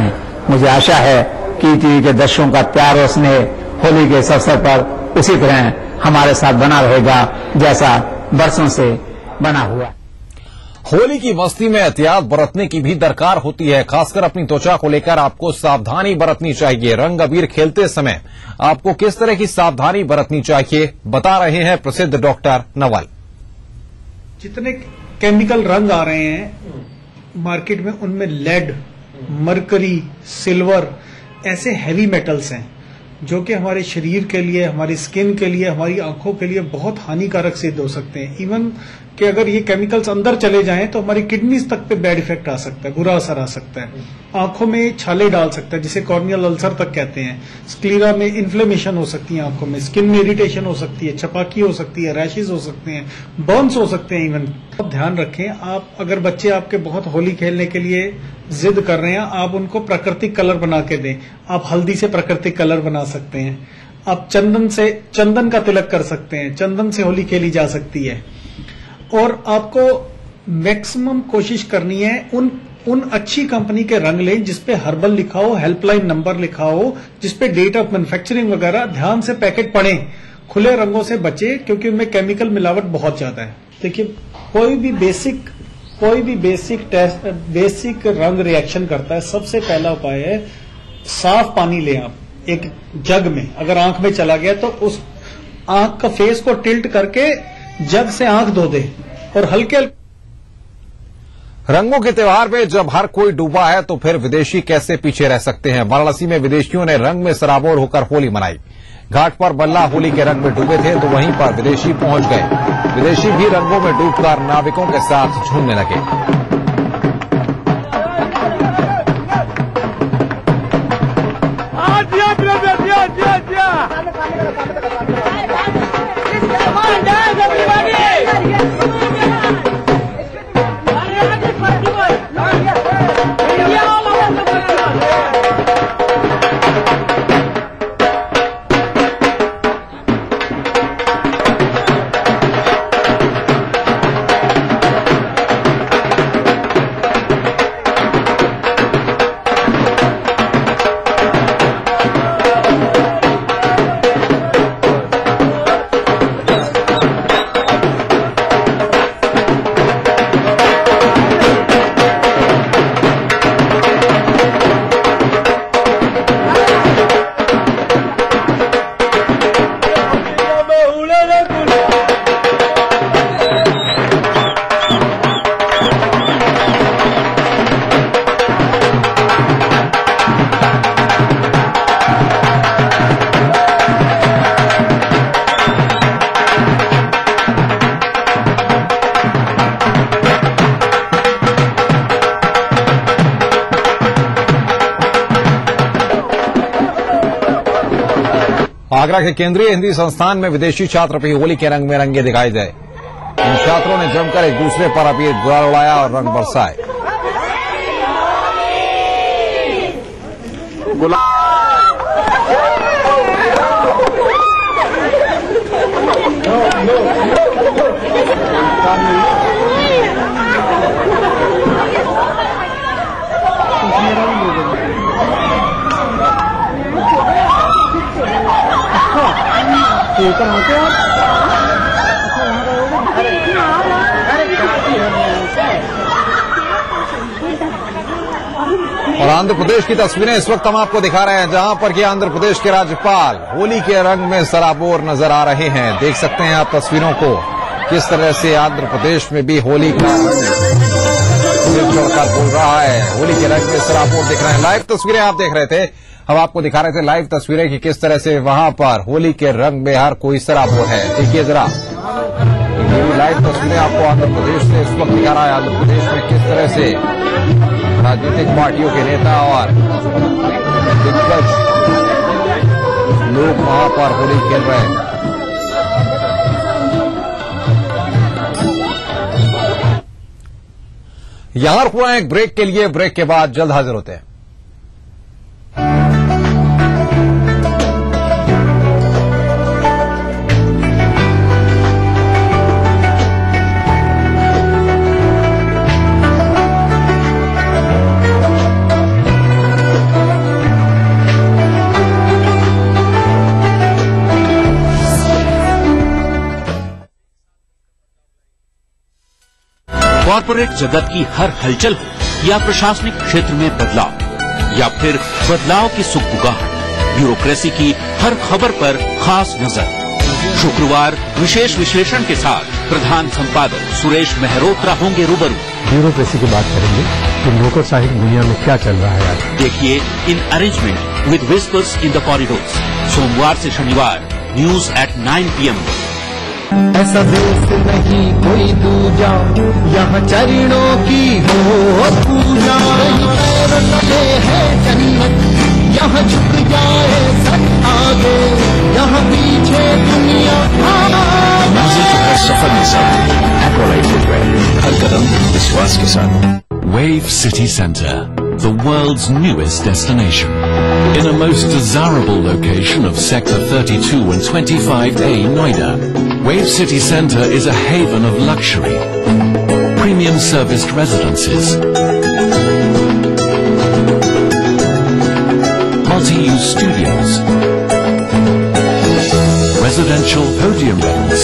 हैं। मुझे आशा है कि टीवी के दर्शकों का प्यार और स्नेह होली के इस अवसर पर उसी तरह हमारे साथ बना रहेगा जैसा बरसों से बना हुआ। होली की मस्ती में एहतियात बरतने की भी दरकार होती है। खासकर अपनी त्वचा को लेकर आपको सावधानी बरतनी चाहिए। रंग अबीर खेलते समय आपको किस तरह की सावधानी बरतनी चाहिए, बता रहे हैं प्रसिद्ध डॉक्टर नवल। जितने केमिकल रंग आ रहे हैं मार्केट में, उनमें लेड, मरकरी, सिल्वर ऐसे हैवी मेटल्स हैं जो कि हमारे शरीर के लिए, हमारी स्किन के लिए, हमारी आंखों के लिए बहुत हानिकारक सिद्ध हो सकते हैं। इवन कि अगर ये केमिकल्स अंदर चले जाएं तो हमारी किडनीज तक पे बैड इफेक्ट आ सकता है, बुरा असर आ सकता है। आंखों में छाले डाल सकता है, जिसे कॉर्नियल अल्सर तक कहते हैं। स्क्लीरा में इन्फ्लेमेशन हो सकती है आंखों में, स्किन में इरिटेशन हो सकती है, छपाकी हो सकती है, रैशेज हो सकते हैं, बर्न्स हो सकते हैं इवन। आप ध्यान रखें, आप अगर बच्चे आपके बहुत होली खेलने के लिए जिद कर रहे हैं, आप उनको प्राकृतिक कलर बना के दें। आप हल्दी से प्राकृतिक कलर बना सकते हैं, आप चंदन का तिलक कर सकते हैं, चंदन से होली खेली जा सकती है। और आपको मैक्सिमम कोशिश करनी है उन अच्छी कंपनी के रंग लें जिसपे हर्बल लिखा हो, हेल्पलाइन नंबर लिखा हो, जिसपे डेट ऑफ मैन्युफैक्चरिंग वगैरह, ध्यान से पैकेट पढ़ें। खुले रंगों से बचे क्योंकि उनमें केमिकल मिलावट बहुत ज्यादा है। देखिए, कोई भी बेसिक रंग रिएक्शन करता है, सबसे पहला उपाय है साफ पानी लें आप एक जग में। अगर आंख में चला गया तो उस आंख का फेस को टिल्ट करके जग से आंख धो दे और हल्के रंगों के त्योहार में जब हर कोई डूबा है तो फिर विदेशी कैसे पीछे रह सकते हैं। वाराणसी में विदेशियों ने रंग में सराबोर होकर होली मनाई। घाट पर बल्ला होली के रंग में डूबे थे तो वहीं पर विदेशी पहुंच गए। विदेशी भी रंगों में डूबकर नाविकों के साथ झूमने लगे। आगरा के केंद्रीय हिंदी संस्थान में विदेशी छात्र भी होली के रंग में रंगे दिखाई दे। इन छात्रों ने जमकर एक दूसरे पर अबीर गुलाल उड़ाया और रंग बरसाए। और आंध्र प्रदेश की तस्वीरें इस वक्त हम आपको दिखा रहे हैं, जहां पर कि आंध्र प्रदेश के राज्यपाल होली के रंग में सराबोर नजर आ रहे हैं। देख सकते हैं आप तस्वीरों को, किस तरह से आंध्र प्रदेश में भी होली का सरकार बोल रहा है। होली के रंग में सराबोर दिख रहे हैं। लाइव तस्वीरें आप देख रहे थे, हम आपको दिखा रहे थे लाइव तस्वीरें कि किस तरह से वहां पर होली के रंग में हर कोई सराबोर है। देखिए जरा, ये लाइव तस्वीरें आपको आंध्र प्रदेश से इस वक्त दिखा रहा है। आंध्र प्रदेश में किस तरह से राजनीतिक पार्टियों के नेता और दिग्गज लोग वहां पर होली खेल रहे हैं। यहां रुकना एक ब्रेक के लिए, ब्रेक के बाद जल्द हाजिर होते हैं। कॉर्पोरेट जगत की हर हलचल हो या प्रशासनिक क्षेत्र में बदलाव या फिर बदलाव की सुगबुगाहट, ब्यूरोक्रेसी की हर खबर पर खास नजर। शुक्रवार विशेष विश्लेषण के साथ प्रधान संपादक सुरेश मेहरोत्रा होंगे रूबरू। ब्यूरोक्रेसी की बात करेंगे कि नौकरशाही दुनिया में क्या चल रहा है आज। देखिए in arrangement with whispers in the corridors, सोमवार से शनिवार न्यूज एट 9 PM। ऐसा देश नहीं कोई दूजा, यहाँ चरणों की हो पूजा। है जन्नत, यहाँ झुक जाए सब आगे, यहाँ पीछे दुनिया। हर सफर में साथ एक्वालाइट फुटवेयर, हर कदम विश्वास के साथ। Wave City Centre, the world's newest destination. In a most desirable location of Sector 32 and 25A Noida, Wave City Centre is a haven of luxury, premium serviced residences, multi-use studios, residential podium rentals,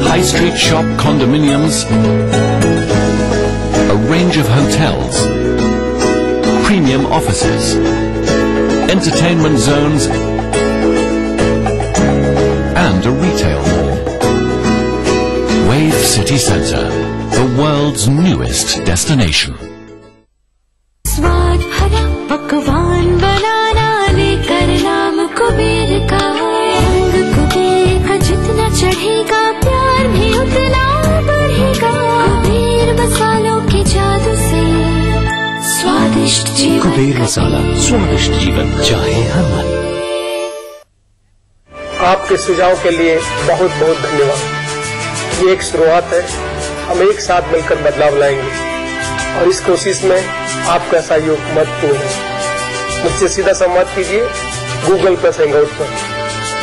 high street shop condominiums, a range of hotels, premium offices, entertainment zones, and a retail mall. Wave City Centre, the world's newest destination. स्वाद भरा पकवान बनाना, लेकर नाम कुबेर का। रंग कुबेर का जितना चढ़ेगा, प्यार भी उतना बढ़ेगा। कुबेर मसालों के जादू से स्वादिष्ट जीवन। कुबेर मसाला, स्वादिष्ट जीवन चाहे हर मन। आपके सुझाव के लिए बहुत बहुत धन्यवाद। ये एक शुरुआत है, हम एक साथ मिलकर बदलाव लाएंगे और इस कोशिश में आपका सहयोग महत्वपूर्ण है। मुझसे सीधा संवाद कीजिए गूगल प्लस हैंगआउट पर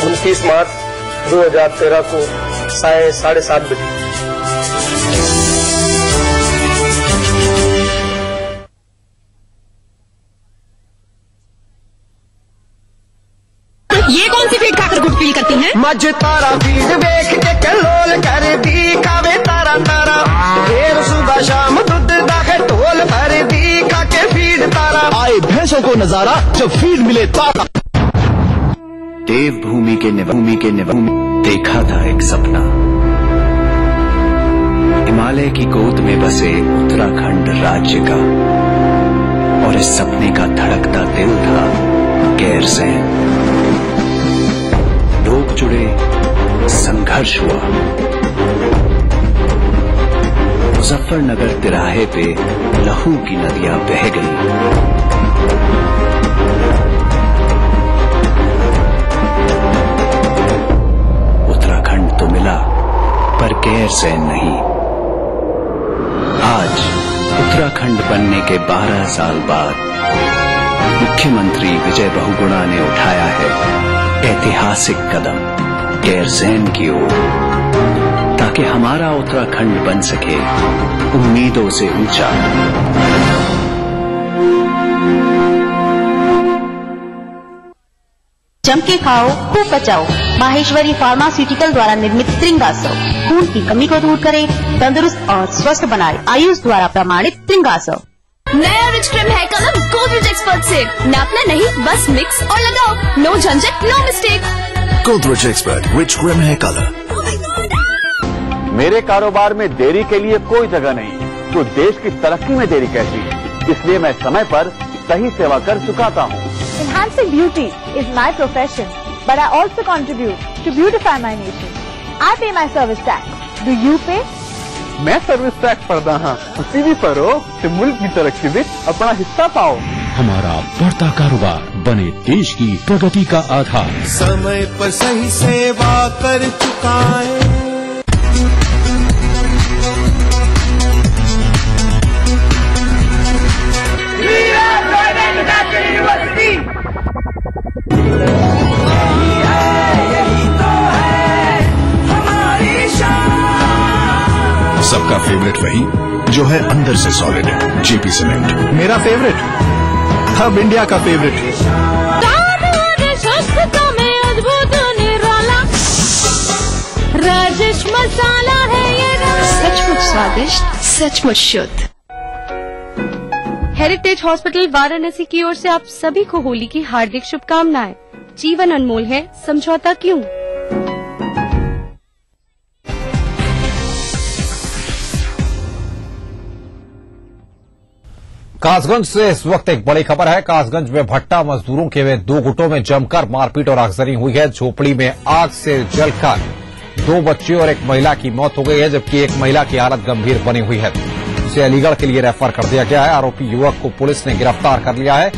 29 मार्च 2013 को 7:30 बजे। ये कौन सी फीड खाकर गुड फील करती हैं? मज तारा फीड देख के कलोल कर दी, कावे तारा तारा। फिर सुबह शाम दूध दाखे ढोल भर दी, काके फीड तारा। आए भैंसों को नजारा जब फीड मिले तारा। देवभूमि के निवासी देखा था एक सपना, हिमालय की गोद में बसे उत्तराखंड राज्य का, और इस सपने का धड़कता दिल था गैरसैंण। लोग जुड़े, संघर्ष हुआ, मुजफ्फरनगर तिराहे पे लहू की नदियां बह गई। उत्तराखंड तो मिला पर गैरसैंण नहीं। आज उत्तराखंड बनने के 12 साल बाद मुख्यमंत्री विजय बहुगुणा ने उठाया है ऐतिहासिक कदम गैरसैंण की ओर, ताकि हमारा उत्तराखंड बन सके उम्मीदों से ऊंचा। जम के खाओ, खूब बचाओ। माहेश्वरी फार्मास्यूटिकल द्वारा निर्मित त्रिंगासव खून की कमी को दूर करे, तंदुरुस्त और स्वस्थ बनाए। आयुष द्वारा प्रमाणित त्रिंगासव। नया rich cream hair colour Godrej expert से नापना नहीं, बस मिक्स और लगाओ। नो झंझट, no mistake. Godrej expert rich cream hair colour. मेरे कारोबार में देरी के लिए कोई जगह नहीं, तो देश की तरक्की में देरी कैसी? इसलिए मैं समय पर सही सेवा कर चुकाता हूँ। Enhancing beauty is my profession, but I also contribute to beautify my nation. I pay my service tax. Do you pay? मैं सर्विस टैक्स भरदा हाँ, तुसी भी भरो ते मुल्क की तरक्की में अपना हिस्सा पाओ। हमारा बढ़ता कारोबार बने देश की प्रगति का आधार। समय पर सही सेवा कर चुका है। सबका फेवरेट वही जो है अंदर से सॉलिड है, जेपी सीमेंट। मेरा फेवरेट, हब इंडिया का फेवरेट। अद्भुत निराला राजेश मसाला। सचमुच स्वादिष्ट, सचमुच शुद्ध। हेरिटेज हॉस्पिटल वाराणसी की ओर से आप सभी को होली की हार्दिक शुभकामनाएं। जीवन अनमोल है, समझौता क्यों। कासगंज से इस वक्त एक बड़ी खबर है। कासगंज में भट्टा मजदूरों के वे दो गुटों में जमकर मारपीट और आगजनी हुई है। झोपड़ी में आग से जलकर 2 बच्चे और 1 महिला की मौत हो गई है, जबकि 1 महिला की हालत गंभीर बनी हुई है। उसे अलीगढ़ के लिए रेफर कर दिया गया है। आरोपी युवक को पुलिस ने गिरफ्तार कर लिया है।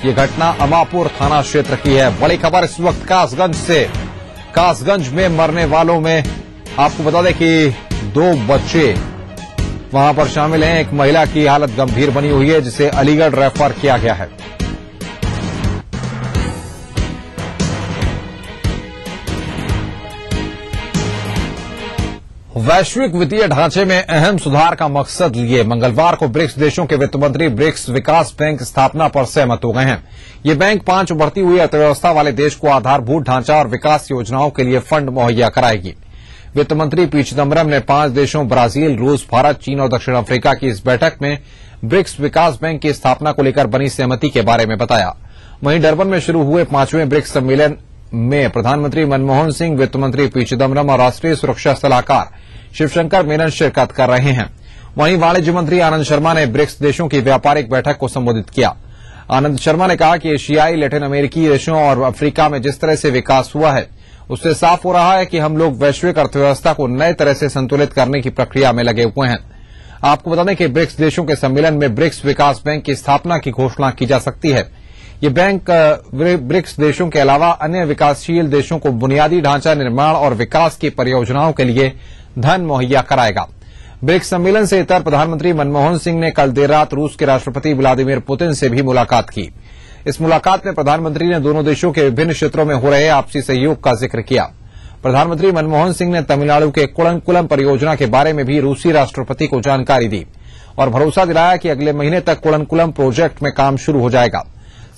ये घटना अमापुर थाना क्षेत्र की है। बड़ी खबर इस वक्त कासगंज से। कासगंज में मरने वालों में आपको बता दें कि 2 बच्चे वहां पर शामिल हैं। 1 महिला की हालत गंभीर बनी हुई है, जिसे अलीगढ़ रेफर किया गया है। वैश्विक वित्तीय ढांचे में अहम सुधार का मकसद लिए मंगलवार को ब्रिक्स देशों के वित्त मंत्री ब्रिक्स विकास बैंक स्थापना पर सहमत हो गए हैं। ये बैंक 5 बढ़ती हुई अर्थव्यवस्था वाले देश को आधारभूत ढांचा और विकास योजनाओं के लिए फंड मुहैया कराएगी। वित्त मंत्री पी चिदम्बरम ने 5 देशों ब्राजील, रूस, भारत, चीन और दक्षिण अफ्रीका की इस बैठक में ब्रिक्स विकास बैंक की स्थापना को लेकर बनी सहमति के बारे में बताया। वहीं डरबन में शुरू हुए 5वें ब्रिक्स सम्मेलन में प्रधानमंत्री मनमोहन सिंह, वित्त मंत्री पी चिदम्बरम और राष्ट्रीय सुरक्षा सलाहकार शिवशंकर मेनन शिरकत कर रहे हैं। वहीं वाणिज्य मंत्री आनंद शर्मा ने ब्रिक्स देशों की व्यापारिक बैठक को संबोधित किया। आनंद शर्मा ने कहा कि एशियाई, लैटिन अमेरिकी देशों और अफ्रीका में जिस तरह से विकास हुआ है, उससे साफ हो रहा है कि हम लोग वैश्विक अर्थव्यवस्था को नए तरह से संतुलित करने की प्रक्रिया में लगे हुए हैं। आपको बता दें कि ब्रिक्स देशों के सम्मेलन में ब्रिक्स विकास बैंक की स्थापना की घोषणा की जा सकती है। ये बैंक ब्रिक्स देशों के अलावा अन्य विकासशील देशों को बुनियादी ढांचा निर्माण और विकास की परियोजनाओं के लिए धन मुहैया कराएगा। ब्रिक्स सम्मेलन से इतर प्रधानमंत्री मनमोहन सिंह ने कल देर रात रूस के राष्ट्रपति व्लादिमीर पुतिन से भी मुलाकात की। इस मुलाकात में प्रधानमंत्री ने दोनों देशों के विभिन्न क्षेत्रों में हो रहे आपसी सहयोग का जिक्र किया। प्रधानमंत्री मनमोहन सिंह ने तमिलनाडु के कुड़नकुलम परियोजना के बारे में भी रूसी राष्ट्रपति को जानकारी दी और भरोसा दिलाया कि अगले महीने तक कुड़नकुलम प्रोजेक्ट में काम शुरू हो जाएगा।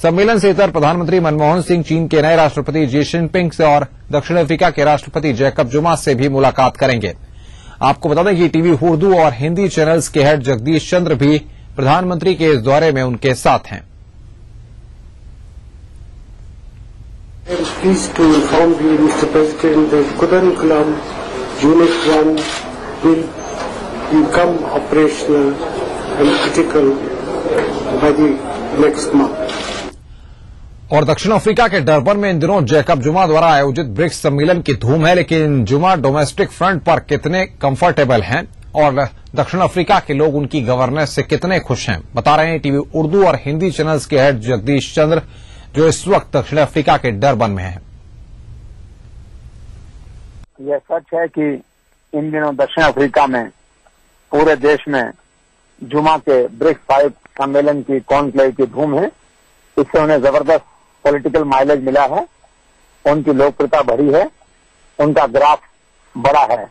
सम्मेलन से इतर प्रधानमंत्री मनमोहन सिंह चीन के नए राष्ट्रपति जी जिनपिंग से और दक्षिण अफ्रीका के राष्ट्रपति जैकब जुमा से भी मुलाकात करेंगे। आपको बता दें कि टीवी उर्दू और हिंदी चैनल्स के हेड जगदीश चंद्र भी प्रधानमंत्री के इस दौरे में उनके साथ हैं। I am pleased to inform you, Mr. President, that Kudankulam Unit 1 will become operational and critical by the next month. और दक्षिण अफ्रीका के डरबन में इन दिनों जैकब जुमा द्वारा आयोजित ब्रिक्स सम्मेलन की धूम है, लेकिन जुमा डोमेस्टिक फ्रंट पर कितने कंफर्टेबल हैं और दक्षिण अफ्रीका के लोग उनकी गवर्नेंस से कितने खुश हैं, बता रहे हैं टीवी उर्दू और हिंदी चैनल्स के हेड जगदीश चंद्र, जो इस वक्त दक्षिण अफ्रीका के डरबन में हैं। यह सच है कि इन दिनों दक्षिण अफ्रीका में पूरे देश में जुमा के ब्रिक्स 5 सम्मेलन की कॉन्क्लेव की धूम है। इससे उन्हें जबरदस्त पॉलिटिकल माइलेज मिला है, उनकी लोकप्रियता बढ़ी है, उनका ग्राफ बड़ा है।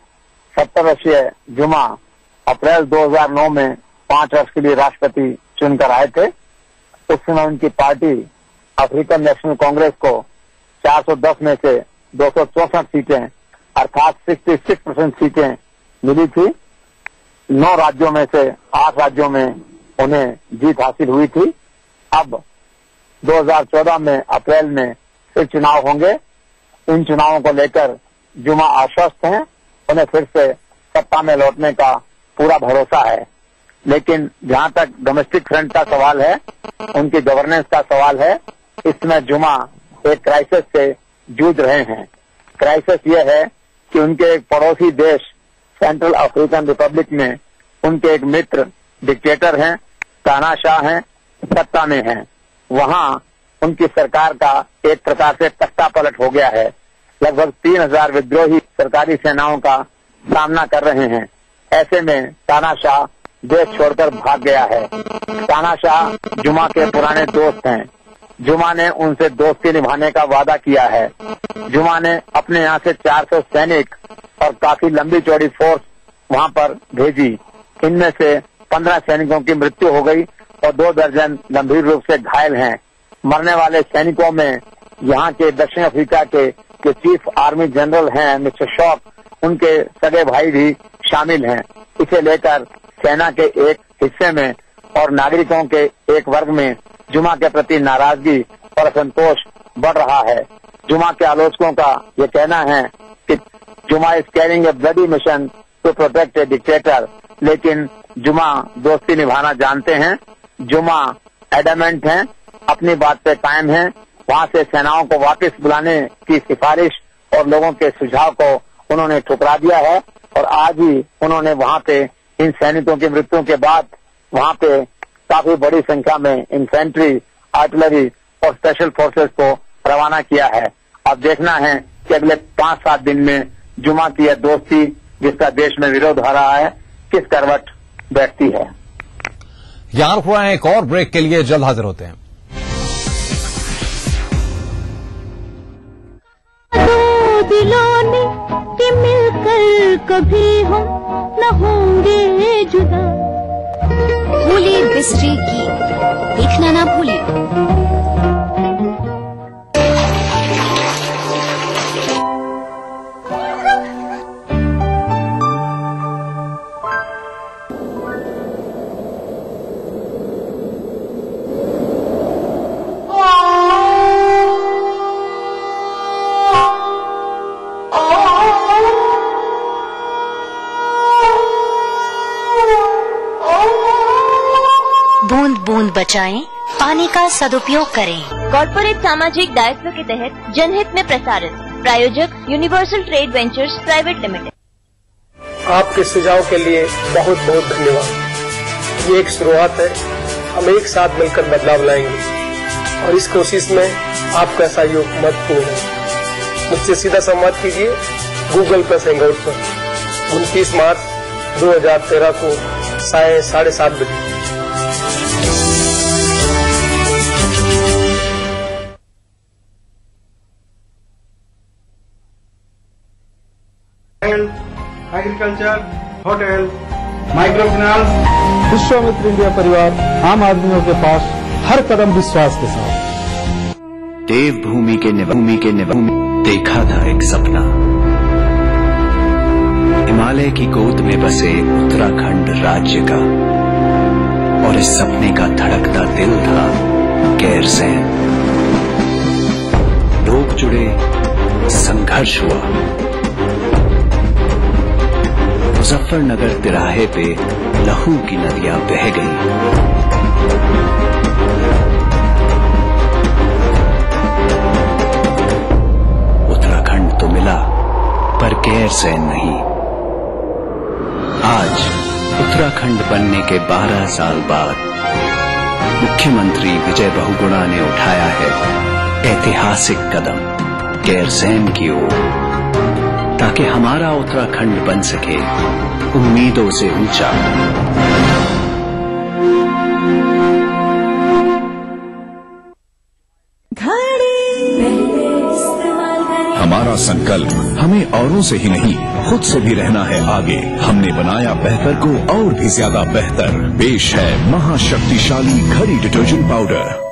70 वर्षीय जुमा अप्रैल 2009 में 5 वर्ष के लिए राष्ट्रपति चुनकर आए थे। उस समय उनकी पार्टी अफ्रीकन नेशनल कांग्रेस को 410 में से 264 सीटें अर्थात 66% सीटें मिली थी। 9 राज्यों में से 8 राज्यों में उन्हें जीत हासिल हुई थी। अब 2014 में अप्रैल में फिर चुनाव होंगे। इन चुनावों को लेकर जुमा आश्वस्त हैं, उन्हें फिर से सत्ता में लौटने का पूरा भरोसा है। लेकिन जहां तक डोमेस्टिक फ्रंट का सवाल है, उनकी गवर्नेंस का सवाल है, इस समय जुमा एक क्राइसिस से जूझ रहे हैं। क्राइसिस यह है कि उनके एक पड़ोसी देश सेंट्रल अफ्रीकन रिपब्लिक में उनके एक मित्र डिक्टेटर हैं, तानाशाह हैं, सत्ता में हैं। वहां उनकी सरकार का एक प्रकार से तख्ता पलट हो गया है। लगभग 3000 विद्रोही सरकारी सेनाओं का सामना कर रहे हैं। ऐसे में तानाशाह देश छोड़कर भाग गया है। तानाशाह जुमा के पुराने दोस्त हैं। जुमा ने उनसे दोस्ती निभाने का वादा किया है। जुमा ने अपने यहाँ से 400 सैनिक और काफी लंबी चौड़ी फोर्स वहां पर भेजी। इनमें से 15 सैनिकों की मृत्यु हो गई और 2 दर्जन गंभीर रूप से घायल हैं। मरने वाले सैनिकों में यहाँ के दक्षिण अफ्रीका के जो चीफ आर्मी जनरल हैं मिस्टर शॉक, उनके सगे भाई भी शामिल हैं। इसे लेकर सेना के एक हिस्से में और नागरिकों के एक वर्ग में जुमा के प्रति नाराजगी और असंतोष बढ़ रहा है। जुमा के आलोचकों का ये कहना है कि Zuma is carrying a bloody mission to protect a dictator, लेकिन जुमा दोस्ती निभाना जानते हैं। जुमा एडमेंट हैं, अपनी बात पे कायम हैं। वहां से सेनाओं को वापस बुलाने की सिफारिश और लोगों के सुझाव को उन्होंने ठुकरा दिया है और आज ही उन्होंने वहां पे इन सैनिकों की मृत्यु के बाद वहां पे काफी बड़ी संख्या में इन्फेंट्री, आर्टिलरी और स्पेशल फोर्सेस को रवाना किया है। अब देखना है कि अगले 5-7 दिन में जुमा की यह दोस्ती जिसका देश में विरोध हो रहा है किस करवट बैठती है। यहां रुक रहे हैं एक और ब्रेक के लिए, जल्द हाजिर होते हैं। दो दिलों ने कि मिलकर कभी हम न होंगे जुदा। होली बिस्ट्री की देखना ना भूलिए। बूंद बूंद बचाएं, पानी का सदुपयोग करें। कॉर्पोरेट सामाजिक दायित्व के तहत जनहित में प्रसारित। प्रायोजक universal trade ventures private limited. आपके सुझाव के लिए बहुत बहुत धन्यवाद। ये एक शुरुआत है, हम एक साथ मिलकर बदलाव लाएंगे और इस कोशिश में आपका सहयोग महत्वपूर्ण है। मुझसे सीधा संवाद कीजिए गूगल प्लस हैंगआउट पर 29 मार्च 2013 को 7:30 बजे। Agriculture, hotel, micro finance. Vishwamitra India परिवार आम आदमियों के पास हर कदम विश्वास के साथ। देवभूमि के निवासी देखा था एक सपना। हिमालय की गोद में बसे उत्तराखंड राज्य का, और इस सपने का धड़कता दिल था गैरसैंण। लोग जुड़े, संघर्ष हुआ। मुजफ्फरनगर तिराहे पे लहू की नदियां बह गई। उत्तराखंड तो मिला पर गैरसैंण नहीं। आज उत्तराखंड बनने के 12 साल बाद मुख्यमंत्री विजय बहुगुणा ने उठाया है ऐतिहासिक कदम गैरसैंण की ओर, ताकि हमारा उत्तराखंड बन सके उम्मीदों से ऊंचा। हमारा संकल्प हमें औरों से ही नहीं खुद से भी रहना है आगे। हमने बनाया बेहतर को और भी ज्यादा बेहतर। पेश है महाशक्तिशाली घड़ी डिटर्जेंट पाउडर।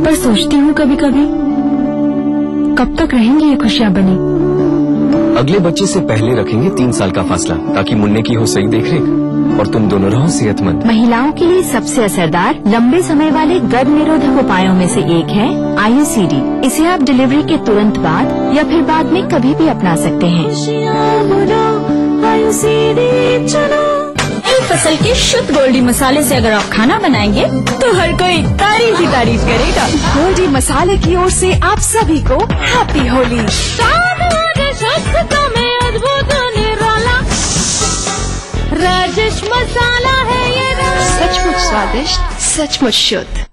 पर सोचती हूँ कभी कभी कब तक रहेंगी ये खुशियाँ बनी। अगले बच्चे से पहले रखेंगे 3 साल का फासला, ताकि मुन्ने की हो सही देखरेख और तुम दोनों रहो सेहतमंद। महिलाओं के लिए सबसे असरदार लंबे समय वाले गर्भ निरोधक उपायों में से एक है IUCD। इसे आप डिलीवरी के तुरंत बाद या फिर बाद में कभी भी अपना सकते हैं। फसल के शुद्ध गोल्डी मसाले से अगर आप खाना बनाएंगे तो हर कोई तारीफ ही तारीफ करेगा। गोल्डी मसाले की ओर से आप सभी को हैप्पी होली। राजेश मसाला है ये, सचमुच स्वादिष्ट, सचमुच शुद्ध।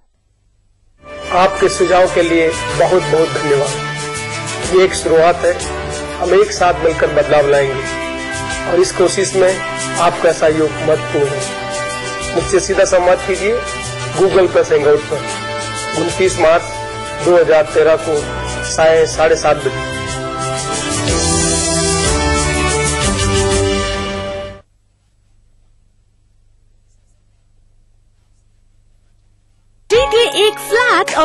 आपके सुझाव के लिए बहुत बहुत धन्यवाद। ये एक शुरुआत है, हम एक साथ मिलकर बदलाव लाएंगे और इस कोशिश में आपका सहयोग महत्वपूर्ण है। मुझसे सीधा संवाद कीजिए गूगल प्लस हैंगआउट पर 29 मार्च 2013 को 7:30 बजे।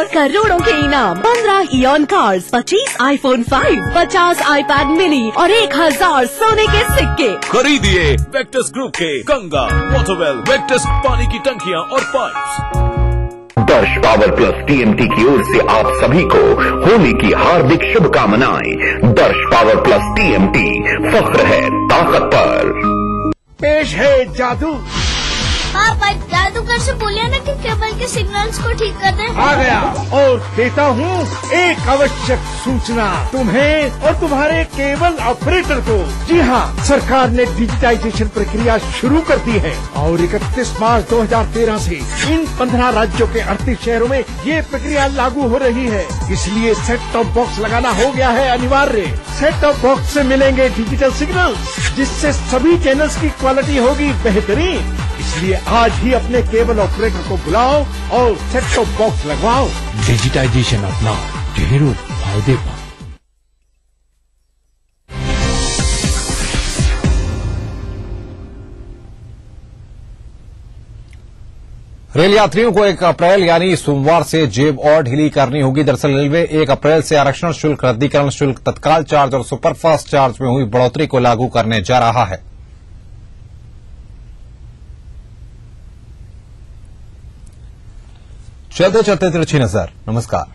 और करोड़ों के इनाम। 15 ion cars, 25 iPhone 5, 50 iPad mini और 1000 सोने के सिक्के। खरीदिए वेक्टस ग्रुप के गंगा, वाटरवेल, वेक्टस पानी की टंकियां और पाइप्स। दर्श पावर प्लस टीएमटी की ओर से आप सभी को होली की हार्दिक शुभकामनाएं। दर्श पावर प्लस टीएमटी, फख्र है ताकत पर। पेश है जादू। पापा जादूगर से बोलिए ना कि केबल के सिग्नल्स को ठीक कर दे। आ गया और देता हूँ एक आवश्यक सूचना तुम्हें और तुम्हारे केबल ऑपरेटर को। जी हाँ, सरकार ने डिजिटाइजेशन प्रक्रिया शुरू कर दी है और 31 मार्च 2013 से इन 15 राज्यों के 38 शहरों में ये प्रक्रिया लागू हो रही है। इसलिए सेट टॉप बॉक्स लगाना हो गया है अनिवार्य। सेट टॉप बॉक्स से मिलेंगे डिजिटल सिग्नल, जिससे सभी चैनल्स की क्वालिटी होगी बेहतरीन। इसलिए आज ही अपने केबल ऑपरेटर को बुलाओ और सेट टॉप बॉक्स लगवाओ। डिजिटाइजेशन अपना ढेरों फायदे पा। रेल यात्रियों को 1 अप्रैल यानी सोमवार से जेब और ढीली करनी होगी। दरअसल रेलवे 1 अप्रैल से आरक्षण शुल्क, रद्दीकरण शुल्क, तत्काल चार्ज और सुपरफास्ट चार्ज में हुई बढ़ोतरी को लागू करने जा रहा है। चलते चलते तिरछी नजर। नमस्कार।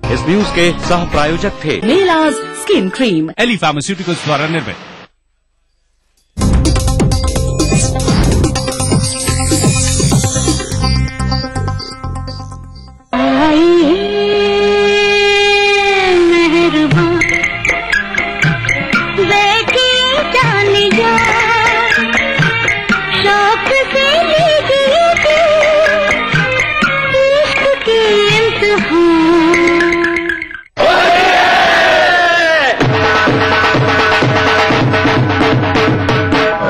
इस न्यूज के सह प्रायोजक थे नीलाज स्किन क्रीम, एली फार्मास्यूटिकल्स द्वारा निर्मित।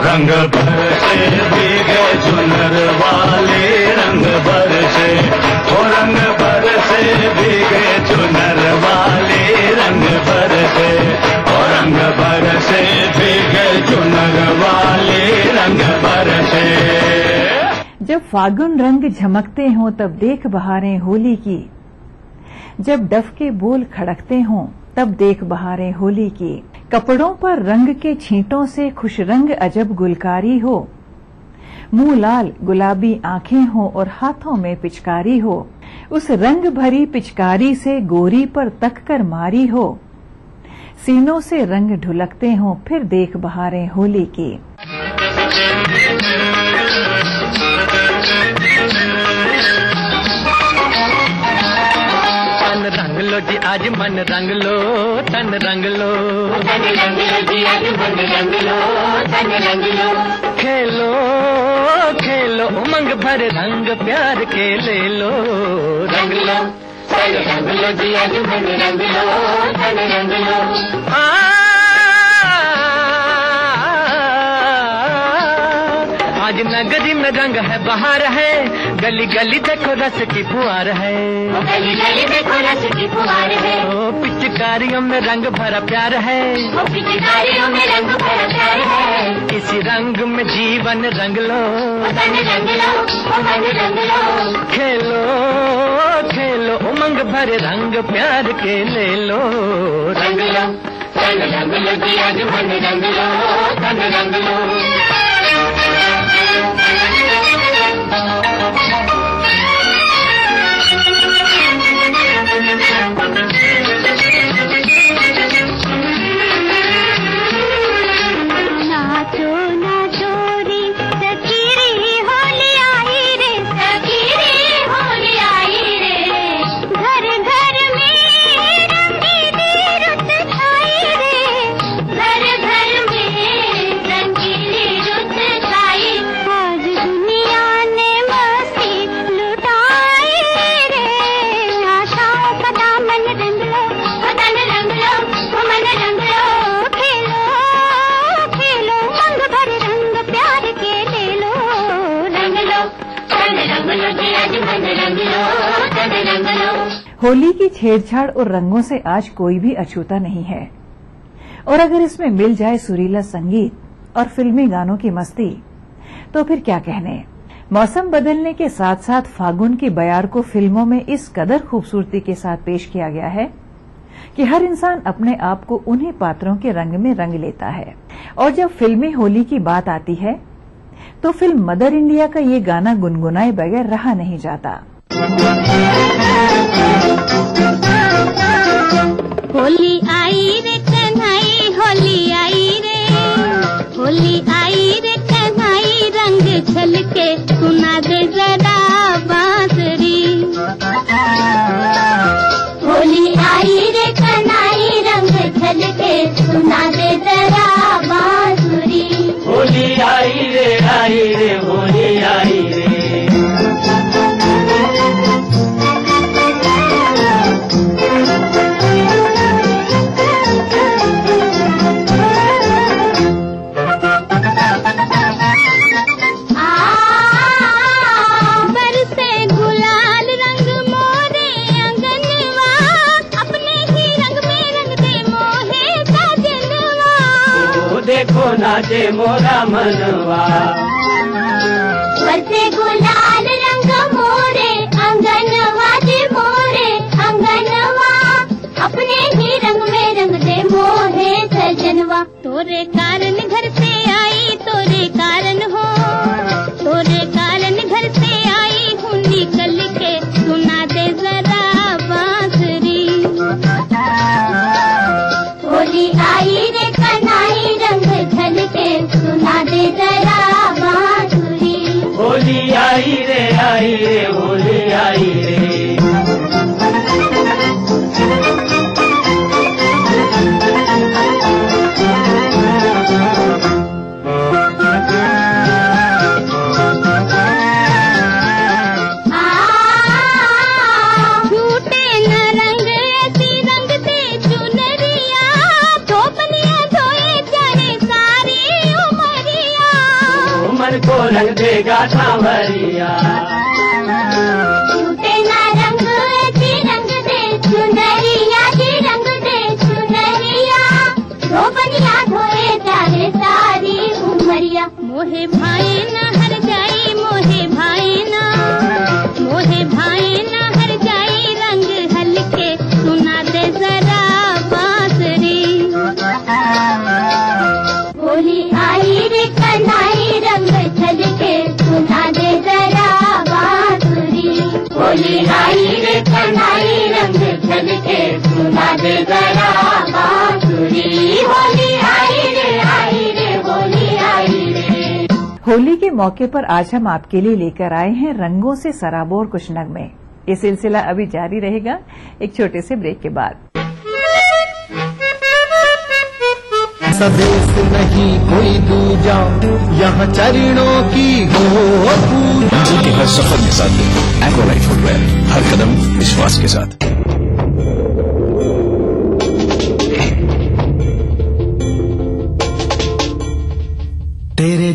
रंग बरसे भीगे चुनर वाले, रंग बरसे, ओ रंग बरसे भीगे चुनर वाले, रंग बरसे, ओ रंग बरसे भीगे चुनर वाले, रंग बरसे। जब फागुन रंग झमकते हों तब देख बहारें होली की, जब डफ के बोल खड़कते हों तब देख बहारें होली की। कपड़ों पर रंग के छींटों से खुश रंग अजब गुलकारी हो, मुंह लाल गुलाबी आंखें हो और हाथों में पिचकारी हो, उस रंग भरी पिचकारी से गोरी पर तक कर मारी हो, सीनों से रंग ढुलकते हों फिर देख बहारें होली की। रंग लो जी आज मन रंग लो, तन रंग लो, तन रंग लो जी आज मन रंग लो, तन रंग लो। खेलो खेलो उमंग भर रंग प्यार के ले लो, रंग लो, तन रंग लो जी आज मन रंग लो, तन रंग लो। आज नगरी में रंग है बहार है, गली गली देखो रस की फुहार है, गली गली देखो रस की फुहार है। ओ पिचकारी पिचकारियों में रंग भरा प्यार है, पिचकारियों में रंग भरा प्यार है। इसी रंग में जीवन रंग लो, रंग लो, रंग लो। खेलो खेलो उमंग भरे रंग प्यार के ले लो, रंग लो, रंग लो जी आज मन रंग लो, रंग लो। नाचो नाचो रे सखीरी होली आई रे, सखीरी होली आई रे। घर घर में रंगीली रुत छाई रे, घर घर में रंगीली रुत छाई। आज दुनिया ने मस्ती लुटाई रे, आशाओं का दामन रंग लो, बदन रंग लो, मन रंग लो। खेलो खेलो रंग भरे रंग प्यार के ले लो, रंग लो, रंग लो जी आज मन रंग लो, रंग लो। होली की छेड़छाड़ और रंगों से आज कोई भी अछूता नहीं है, और अगर इसमें मिल जाए सुरीला संगीत और फिल्मी गानों की मस्ती तो फिर क्या कहने। मौसम बदलने के साथ साथ फागुन की बयार को फिल्मों में इस कदर खूबसूरती के साथ पेश किया गया है कि हर इंसान अपने आप को उन्हीं पात्रों के रंग में रंग लेता है। और जब फिल्मी होली की बात आती है तो फिल्म मदर इंडिया का ये गाना गुनगुनाए बगैर रहा नहीं जाता। होली आई रे कन्हई, होली आई रे, होली आई रे कन्हई। रंग छलके सुना दे जरा बांसुरी। होली आई रे कन्हई, रंग छलके सुना दे जरा बांसुरी। होली आई रे, होली आई रे। देखो नाचे मोरा मनवा, बरसे गुलाल रंग मोरे अंगनवा जी, मोरे अंगनवा। अपने ही रंग में रंग दे मोहे सजनवा। तोरे कारण घर से आई, तोरे कारण हो, तोरे कारण घर से आई हूँ निकल के सुना दे जरा बांसुरी। होली आई रे कन्हई, रंग झलके सुना दे जरा बांसुरी। होली आई रे, होली आई रे। को रंग देगा सांवरिया। झूठे ना रंग जी रंग दे चुनरिया, जी रंग दे चुनरिया। धोबनिया धोए चाहे सारी उमरिया। मोहे भाई न हर जाई, मोहे भाई न, मोहे भाई न हर जाई। रंग हल्के सुना दे जरा बांसुरी। होली आई रे कन्हई, रंग छलके सुना दे जरा बांसुरी। होली आई रे कन्हई, रंग छलके सुना दे जरा बांसुरी। होली आई रे, होली आई रे। होली के मौके पर आज हम आपके लिए लेकर आए हैं रंगों से सराबोर कुछ नगमे। ये सिलसिला अभी जारी रहेगा एक छोटे से ब्रेक के बाद। ऐसा देश नहीं कोई दूजा, यहाँ चरणों की हो पूजा। मंजिल के हर सफर में साथ दें एकोलाइट फुटवेयर, हर कदम विश्वास के साथ। तेरे